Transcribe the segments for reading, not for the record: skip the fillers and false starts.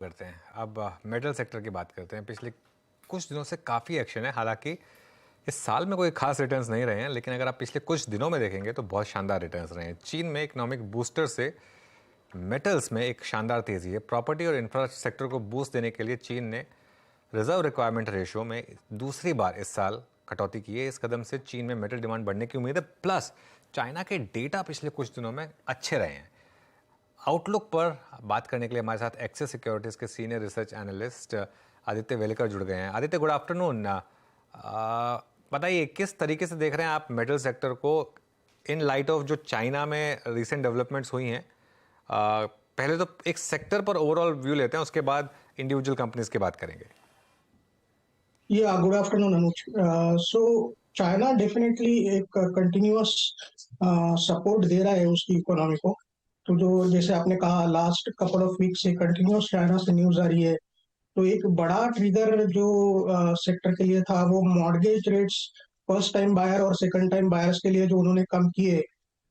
करते हैं। अब मेटल सेक्टर की बात करते हैं। पिछले कुछ दिनों से काफ़ी एक्शन है। हालांकि इस साल में कोई खास रिटर्न्स नहीं रहे हैं, लेकिन अगर आप पिछले कुछ दिनों में देखेंगे तो बहुत शानदार रिटर्न्स रहे हैं। चीन में इकोनॉमिक बूस्टर से मेटल्स में एक शानदार तेज़ी है। प्रॉपर्टी और इंफ्रास्ट्रक्चर सेक्टर को बूस्ट देने के लिए चीन ने रिजर्व रिक्वायरमेंट रेशियो में दूसरी बार इस साल कटौती की है। इस कदम से चीन में मेटल डिमांड बढ़ने की उम्मीद है। प्लस चाइना के डेटा पिछले कुछ दिनों में अच्छे रहे हैं। आउटलुक पर बात करने के लिए हमारे साथ एक्सिस सिक्योरिटीज के सीनियर रिसर्च एनालिस्ट आदित्य वेलेकर जुड़ गए हैं। Aditya, good afternoon. बताइए किस तरीके से देख रहे हैं आप मेटल सेक्टर को इन लाइट ऑफ जो चाइना में रिसेंट डेवलपमेंट्स हुई हैं। पहले तो एक सेक्टर पर ओवरऑल व्यू लेते हैं, उसके बाद इंडिविजुअल कंपनीज की बात करेंगे। गुड आफ्टरनून अनुज। सो चाइना डेफिनेटली एक कंटिन्यूअस सपोर्ट दे रहा है उसकी इकोनॉमी को। तो जो जैसे आपने कहा लास्ट कपल ऑफ वीक से कंटिन्यूअस चाइना से न्यूज आ रही है। तो एक बड़ा ट्रिगर जो सेक्टर के लिए था वो mortgage rates first time buyer और सेकंड टाइम बायर्स के लिए जो उन्होंने कम किए।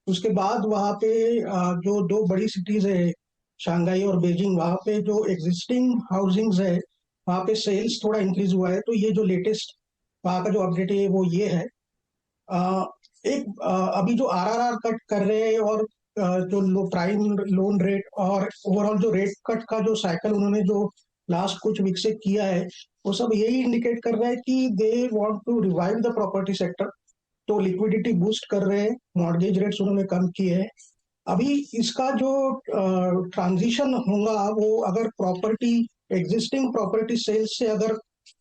उसके बाद वहाँ पे जो दो बड़ी सिटीज है शंघाई और बीजिंग, वहाँ पे जो एग्जिस्टिंग हाउसिंग्स है वहाँ पे सेल्स थोड़ा इंक्रीज हुआ है। तो ये जो लेटेस्ट वहाँ का जो अपडेट है वो ये है। अ, अभी जो आरआरआर कट कर रहे हैं और जो लो प्राइम लोन रेट और ओवरऑल जो रेट कट का जो साइकिल उन्होंने जो लास्ट कुछ वीक से किया है, वो सब यही इंडिकेट कर रहा है कि they want to revive the property sector. तो लिक्विडिटी बूस्ट कर रहे हैं, मॉर्गेज रेट्स उन्होंने कम किए हैं। अभी इसका जो ट्रांजिशन होगा वो अगर प्रॉपर्टी एग्जिस्टिंग प्रॉपर्टी सेल्स से अगर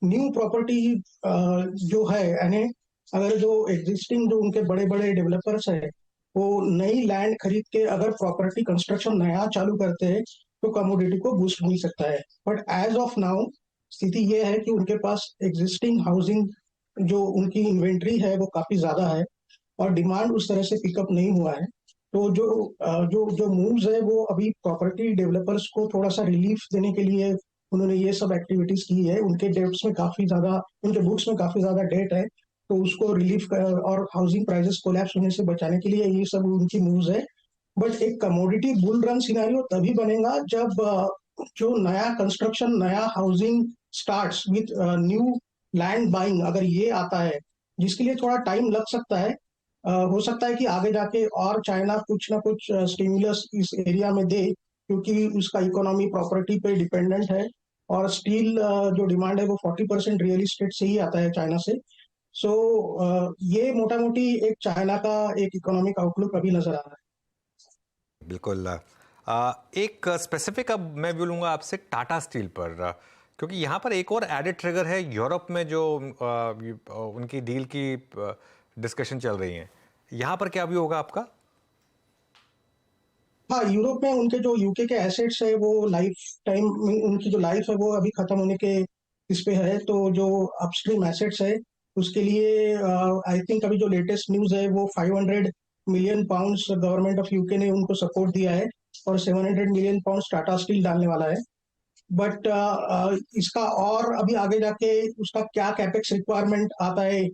न्यू प्रॉपर्टी जो है यानी अगर जो एग्जिस्टिंग जो उनके बड़े बड़े डेवलपर्स है वो नई लैंड खरीद के अगर प्रॉपर्टी कंस्ट्रक्शन नया चालू करते हैं तो कमोडिटी को बूस्ट मिल सकता है। बट एज ऑफ नाउ स्थिति ये है कि उनके पास एग्जिस्टिंग हाउसिंग जो उनकी इन्वेंट्री है वो काफी ज्यादा है और डिमांड उस तरह से पिकअप नहीं हुआ है। तो जो जो मूव्स है वो अभी प्रॉपर्टी डेवलपर्स को थोड़ा सा रिलीफ देने के लिए उन्होंने ये सब एक्टिविटीज की है। उनके डेट्स में काफी ज्यादा, उनके बुक्स में काफी ज्यादा डेट है, तो उसको रिलीफ और हाउसिंग प्राइसेस कोलैप्स होने से बचाने के लिए ये सब उनकी मूव्स है। बट एक कमोडिटी बुल रन सिनेरियो तभी बनेगा जब जो नया कंस्ट्रक्शन नया housing starts with new land buying अगर ये आता है, जिसके लिए थोड़ा टाइम लग सकता है। हो सकता है कि आगे जाके और चाइना कुछ ना कुछ स्टिमुलस इस एरिया में दे, क्योंकि उसका इकोनॉमी प्रॉपर्टी पे डिपेंडेंट है और स्टील जो डिमांड है वो 40% रियल इस्टेट से ही आता है चाइना से। सो ये मोटा मोटी एक चाइना का एक इकोनॉमिक आउटलुक अभी नजर आ रहा है। बिल्कुल। एक स्पेसिफिक अब मैं बोलूँगा आपसे टाटा स्टील पर, क्योंकि यहाँ पर एक और एडेड ट्रिगर है। यूरोप में जो उनकी डील की डिस्कशन चल रही है, यहाँ पर क्या भी होगा आपका? हाँ, यूरोप में उनके जो यूके के एसेट्स है वो लाइफ टाइम उनकी जो लाइफ है वो अभी खत्म होने के इस पे है। तो जो अपस्ट्रीम एसेट्स है उसके लिए आई थिंक अभी जो लेटेस्ट न्यूज है वो 500 million pounds government of UK ने उनको सपोर्ट दिया है और 700 मिलियन पाउंड्स टाटा स्टील डालने वाला है। बट इसका और अभी आगे जाके उसका क्या कैपेक्स रिक्वायरमेंट आता है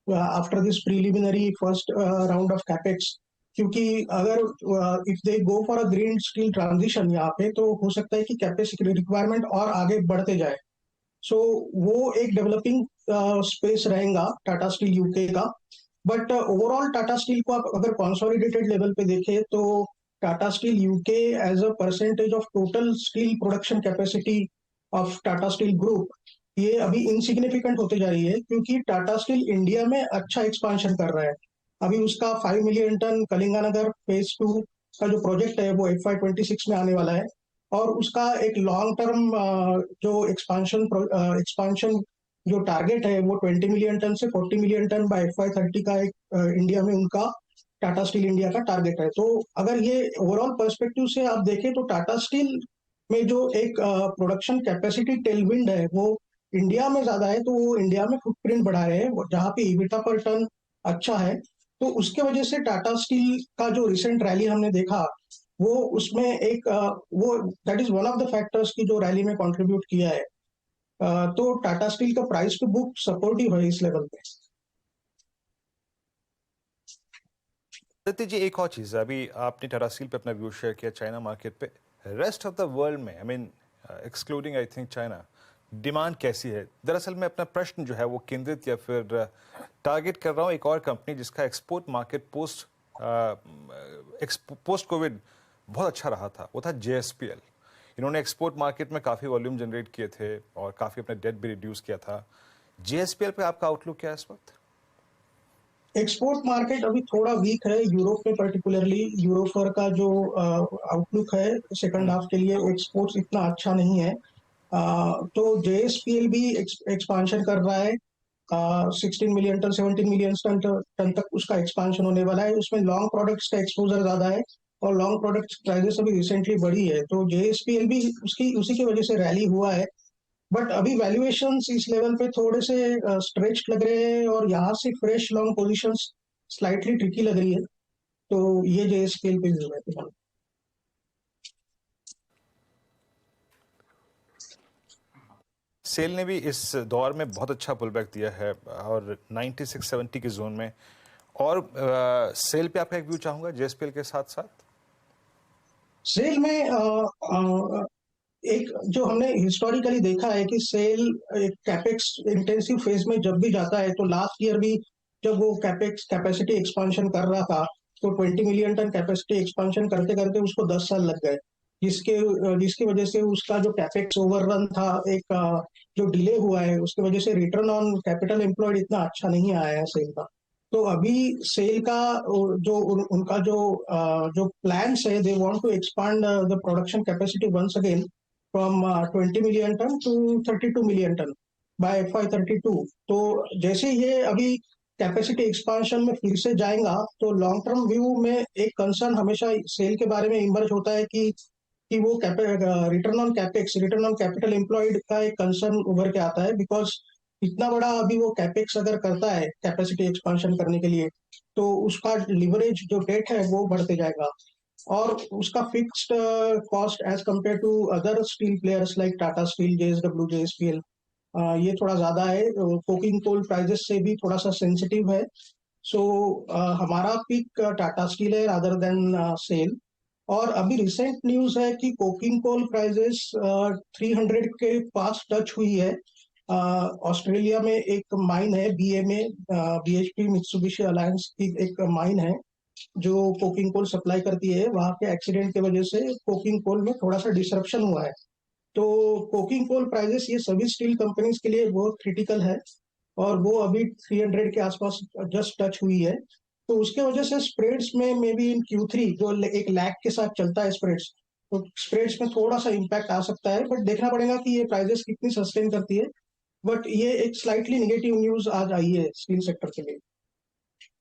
after this preliminary first round of capex. क्योंकि अगर if they go for a green steel transition यहाँ पे तो हो सकता है कि कैपेसिटी रिक्वायरमेंट और आगे बढ़ते जाए। सो वो एक डेवलपिंग स्पेस रहेगा टाटा स्टील यूके का। बट ओवरऑल टाटा स्टील को आप अगर कंसोलिडेटेड लेवल पे देखें तो Tata steel UK as a percentage of total steel production capacity of Tata steel group ये अभी इनसिग्निफिकेंट होते जा रही है, क्योंकि टाटा स्टील इंडिया में अच्छा एक्सपांशन कर रहा है। अभी उसका 5 मिलियन टन कलिंगानगर फेज 2 का जो प्रोजेक्ट है वो FY 26 में आने वाला है। और उसका एक लॉन्ग टर्म जो एक्सपांशन जो टारगेट है वो 20 मिलियन टन से 40 मिलियन टन बाय FY 30 का एक इंडिया में उनका टाटा स्टील इंडिया का टारगेट है। तो अगर ये ओवरऑल पर्सपेक्टिव से आप देखें तो टाटा स्टील में जो एक प्रोडक्शन कैपेसिटी टेलविंड है वो इंडिया में ज्यादा है। तो वो इंडिया में फुटप्रिंट बढ़ा रहे हैं जहाँ पे ईबिटा पर टन अच्छा है। तो उसके वजह से टाटा स्टील का जो रिसेंट रैली हमने देखा वो उसमें एक वो that is one of the factors की जो रैली में कंट्रीब्यूट किया है। तो टाटा स्टील का प्राइस टू बुक सपोर्टिव है इस लेवल पे। आदित्य जी, एक और चीज़, अभी आपने टाटा स्टील पे अपना व्यू शेयर किया चाइना मार्केट पे। रेस्ट ऑफ द वर्ल्ड में excluding I think China, demand कैसी है? दरअसल मैं अपना प्रश्न जो है वो केंद्रित या फिर टारगेट कर रहा हूँ एक और कंपनी जिसका एक्सपोर्ट मार्केट पोस्ट कोविड बहुत अच्छा रहा था, वो था JSPL। इन्होंने एक्सपोर्ट मार्केट में काफ़ी वॉल्यूम जनरेट किए थे और काफ़ी अपना डेट भी रिड्यूस किया था। JSPL पे आपका आउटलुक क्या है इस वक्त? एक्सपोर्ट मार्केट अभी थोड़ा वीक है यूरोप में, पर्टिकुलरली यूरोफर का जो आउटलुक है सेकंड हाफ के लिए एक्सपोर्ट्स इतना अच्छा नहीं है। तो JSPL भी एक्सपांशन कर रहा है। 16 मिलियन टन 17 मिलियन टन तक उसका एक्सपांशन होने वाला है। उसमें लॉन्ग प्रोडक्ट्स का एक्सपोजर ज्यादा है और लॉन्ग प्रोडक्ट्स प्राइसेस अभी रिसेंटली बढ़ी है, तो JSPL भी उसकी उसी की वजह से रैली हुआ है। बट अभी वैल्यूएशंस इस लेवल पे थोड़े से स्ट्रेच्ड लग रहे हैं और यहाँ से fresh long positions slightly tricky लग रही है। तो ये JSPL पे व्यू है फिलहाल। सेल ने भी इस दौर में बहुत अच्छा पुल बैक दिया है और 9670 के जोन में। और सेल पे आपका एक व्यू चाहूंगा JSPL के साथ साथ। सेल में एक जो हमने हिस्टोरिकली देखा है कि सेल एक कैपेक्स इंटेंसिव फेज में जब भी जाता है, तो लास्ट ईयर भी जब वो कैपेक्स कैपेसिटी एक्सपांशन कर रहा था तो 20 मिलियन टन कैपेसिटी एक्सपांशन करते करते उसको 10 साल लग गए, जिसकी वजह से उसका जो कैपेक्स ओवररन था, एक जो डिले हुआ है, उसकी वजह से रिटर्न ऑन कैपिटल एम्प्लॉयड इतना अच्छा नहीं आया है सेल का। तो अभी सेल का जो उनका जो प्लान्स है, they want to expand the production capacity once again from 20 million ton to 32 million ton by FY32। तो जैसे ये अभी कैपेसिटी एक्सपांशन में फिर से जाएगा तो लॉन्ग टर्म व्यू में एक कंसर्न हमेशा सेल के बारे में इमर्ज होता है कि वो return on capex, return on capital employed का एक कंसर्न उभर के आता है। बिकॉज इतना बड़ा अभी वो कैपेक्स अगर करता है कैपेसिटी एक्सपांशन करने के लिए, तो उसका लिवरेज जो डेट है वो बढ़ते जाएगा और उसका fixed cost as compare to other steel players like Tata steel, JSW, JSPL, ये थोड़ा ज्यादा है। कोकिंग कोल प्राइजेस से भी थोड़ा सा सेंसिटिव है। सो हमारा पिक टाटा स्टील है रादर देन सेल। और अभी रिसेंट न्यूज है कि कोकिंग कोल प्राइजेस 300 के पास टच हुई है। ऑस्ट्रेलिया में एक माइन है BMA, BHP मित्सुबिशी अलायंस की एक माइन है जो कोकिंग कोल सप्लाई करती है। वहां के एक्सीडेंट की वजह से कोकिंग कोल में थोड़ा सा डिसरप्शन हुआ है। तो कोकिंग कोल प्राइजेस ये सभी स्टील कंपनीज के लिए बहुत क्रिटिकल है और वो अभी 300 के आसपास जस्ट टच हुई है। तो उसके वजह से स्प्रेड्स में मे बी इन Q3 जो एक लैग के साथ चलता है स्प्रेड्स, तो स्प्रेड्स में थोड़ा सा इम्पैक्ट आ सकता है। बट देखना पड़ेगा कि ये प्राइजेस कितनी सस्टेन करती है। बट ये एक स्लाइटली नेगेटिव न्यूज आज आई है स्टील सेक्टर के लिए।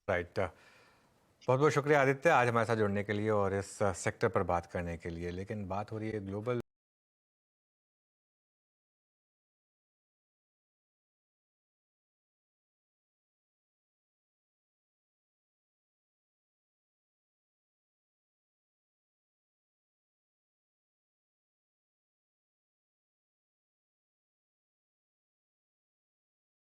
राइट, बहुत बहुत शुक्रिया आदित्य आज हमारे साथ जुड़ने के लिए और इस सेक्टर पर बात करने के लिए। लेकिन बात हो रही है ग्लोबल